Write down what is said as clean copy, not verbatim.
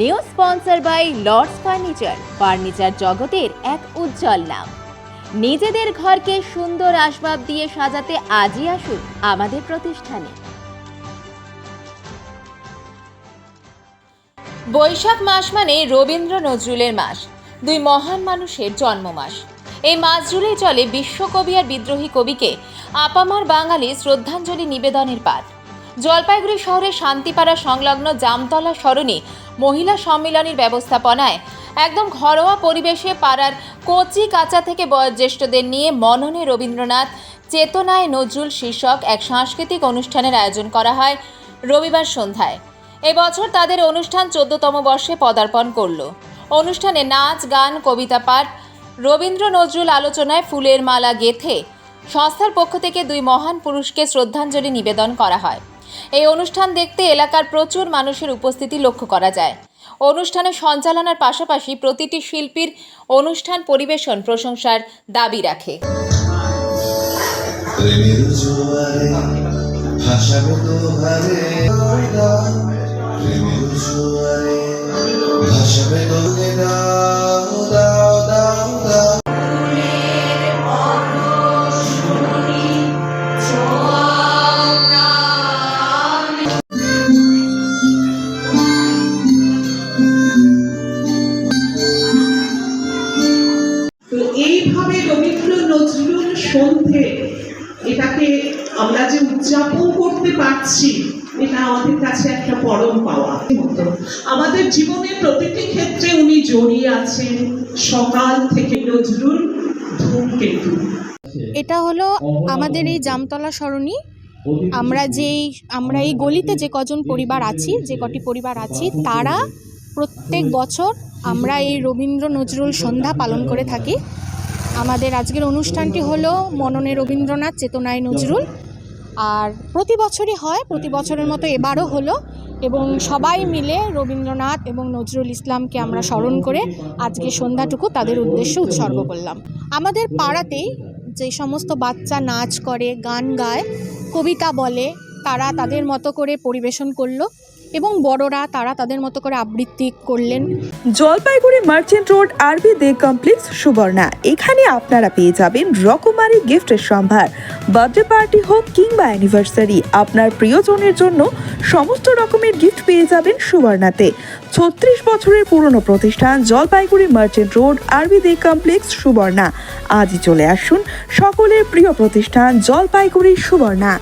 New sponsor by Lords furniture জগতের এক উজ্জ্বল নাম। নিজেদের ঘরকে সুন্দর আসবাব দিয়ে সাজাতে আজই আসুন আমাদের প্রতিষ্ঠানে। বৈশাখ মাস মানে রবীন্দ্র নজরুলের মাস, দুই মহান মানুষের জন্ম মাস। এই মাস জুড়েই চলে বিশ্বকবি আর বিদ্রোহী কবিকে আপামার বাঙালি শ্রদ্ধাঞ্জলি নিবেদনের পাঠ। জলপাইগুড়ি শহরের শান্তিপাড়া সংলগ্ন জামতলা সরণি মহিলা সম্মিলনীর ব্যবস্থাপনায় একদম ঘরোয়া পরিবেশে পাড়ার কচি কাঁচা থেকে বয়োজ্যেষ্ঠদের নিয়ে মননে রবীন্দ্রনাথ, চেতনায় নজরুল শীর্ষক এক সাংস্কৃতিক অনুষ্ঠানের আয়োজন করা হয় রবিবার সন্ধ্যায়। এবছর তাদের অনুষ্ঠান 14তম বর্ষে পদার্পণ করল। অনুষ্ঠানে নাচ, গান, কবিতা পাঠ, রবীন্দ্র নজরুল আলোচনায় ফুলের মালা গেঁথে সংস্থার পক্ষ থেকে দুই মহান পুরুষকে শ্রদ্ধাঞ্জলি নিবেদন করা হয়। এই অনুষ্ঠান দেখতে এলাকার প্রচুর মানুষের উপস্থিতি লক্ষ্য করা যায়। অনুষ্ঠানের সঞ্চালনার পাশাপাশি প্রতিটি শিল্পীর অনুষ্ঠান পরিবেশন প্রশংসার দাবি রাখে। তো এইভাবে রবীন্দ্র নজরুল সন্ধে এটাকে আমরা যে উদযাপন করতে পারছি, এটা আমাদের কাছে একটা পরম পাওয়া মতো। আমাদের জীবনের প্রতিটি ক্ষেত্রে উনি জড়িয়ে আছেন, সকাল থেকে নজরুল ধূমকেতু। এটা হলো আমাদের এই জামতলা সরণি। আমরা এই গলিতে যে কজন পরিবার আছি, যে কটি পরিবার আছি, তারা প্রত্যেক বছর আমরা এই রবীন্দ্র নজরুল সন্ধ্যা পালন করে থাকি। আমাদের আজকের অনুষ্ঠানটি হলো মননে রবীন্দ্রনাথ, চেতনায় নজরুল। আর প্রতি বছরই হয়, প্রতি বছরের মতো এবারও হলো, এবং সবাই মিলে রবীন্দ্রনাথ এবং নজরুল ইসলামকে আমরা স্মরণ করে আজকে সন্ধ্যাটুকু তাদের উদ্দেশ্যে উৎসর্গ করলাম। আমাদের পাড়াতেই যে সমস্ত বাচ্চা নাচ করে, গান গায়, কবিতা বলে, তারা তাদের মতো করে পরিবেশন করলো, এবং বড়রা তারা তাদের মতো করে আবৃত্তি করলেন। জলপাইগুড়ি মার্চেন্ট রোড আরবি দে কমপ্লেক্স সুবর্ণা। এখানে আপনারা পেয়ে যাবেন রকমারি গিফটের সম্ভার। বার্থডে পার্টি হোক কিংবা অ্যানিভার্সারি, আপনার প্রিয়জনের জন্য সমস্ত রকমের গিফট পেয়ে যাবেন সুবর্ণাতে। 36 বছরের পুরনো প্রতিষ্ঠান জলপাইগুড়ি মার্চেন্ট রোড আরবি দে কমপ্লেক্স সুবর্ণা। আজই চলে আসুন সকলের প্রিয় প্রতিষ্ঠান জলপাইগুড়ি সুবর্ণা।